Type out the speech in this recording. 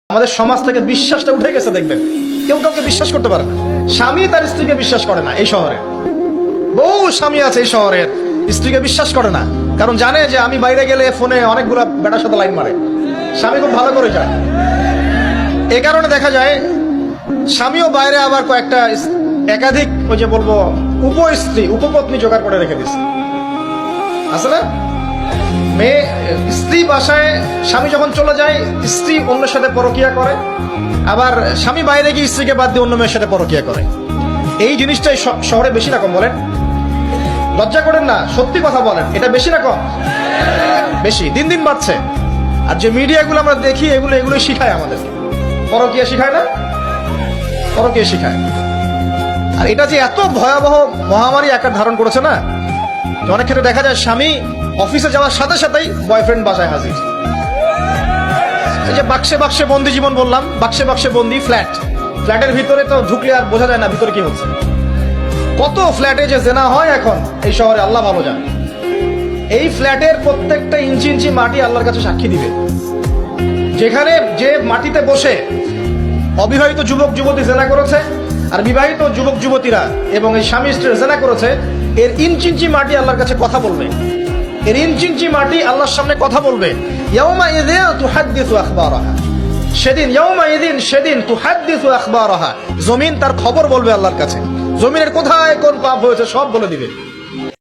আমাদের সমাজ থেকে বিশ্বাসটা উঠে গেছে। দেখবেন কেউ কাউকে বিশ্বাস করতে পারে না। স্বামী তার স্ত্রীকে বিশ্বাস করে না। এই শহরে বহু স্বামী আছে এই শহরের স্ত্রীকে বিশ্বাস করে না, কারণ জানে যে আমি বাইরে গেলে ফোনে অনেকগুলা বেটার সাথে লাইন মারে। স্বামী খুব ভালো করে যায়। এ কারণে দেখা যায় স্বামীও বাইরে আবার কয়েকটা একাধিক ওই যে বলবো উপস্ত্রী উপপত্নী জোগাড় করে রেখে দিচ্ছে। আসলে মেয়ে স্ত্রী বাসায় স্বামী যখন চলে যায় স্ত্রী অন্যের সাথে পরকিয়া করে, আবার স্বামী বাইরে গিয়ে স্ত্রীকে বাদ দিয়ে অন্য মেয়ের সাথে পরকিয়া করে। এই জিনিসটাই শহরে বেশি রকম। বলেন, লজ্জা করেন না, সত্যি কথা বলেন, এটা বেশি রকম, বেশি দিন দিন বাড়ছে। আর যে মিডিয়াগুলো আমরা দেখি এগুলোই শিখায় আমাদের, পরকিয়া শিখায় না, পরকিয়া শিখায়। আর এটা যে এত ভয়াবহ মহামারী আকার ধারণ করেছে না, অনেক ক্ষেত্রে দেখা যায় স্বামী অফিসে যাওয়ার সাথে সাথেই বয়ফ্রেন্ড বাসায় হাজির। এই যে বাক্সে বাক্সে বন্দি জীবন বললাম, বাক্সে বাক্সে বন্দি ফ্ল্যাটের ভিতরে তো ঢুকলে আর বোঝা যায় না ভিতরে কি হচ্ছে। কত ফ্ল্যাটে যে জেনা হয় এখন এই শহরে আল্লাহ ভালো জানে। এই ফ্ল্যাটের প্রত্যেকটা ইঞ্চি ইঞ্চি মাটি আল্লাহর কাছে সাক্ষী দিবে। যেখানে যে মাটিতে বসে অবিবাহিত যুবক যুবতী জেনা করেছে আর বিবাহিত যুবক যুবতীরা এবং এই স্বামী স্ত্রী জেনা করেছে, এর ইঞ্চি ইঞ্চি মাটি আল্লাহর কাছে কথা বলবে। এর ইঞ্চি ইঞ্চি মাটি আল্লাহর সামনে কথা বলবে। ইয়াউমা ইযিন তুহাদ্দিসু আখবারাহা, সেদিন ইয়াউমা ইযিন, সেদিন তুহাদ্দিসু আখবারাহা, জমিন তার খবর বলবে আল্লাহর কাছে। জমিনের কোথায় কোন পাপ হয়েছে সব বলে দিবে।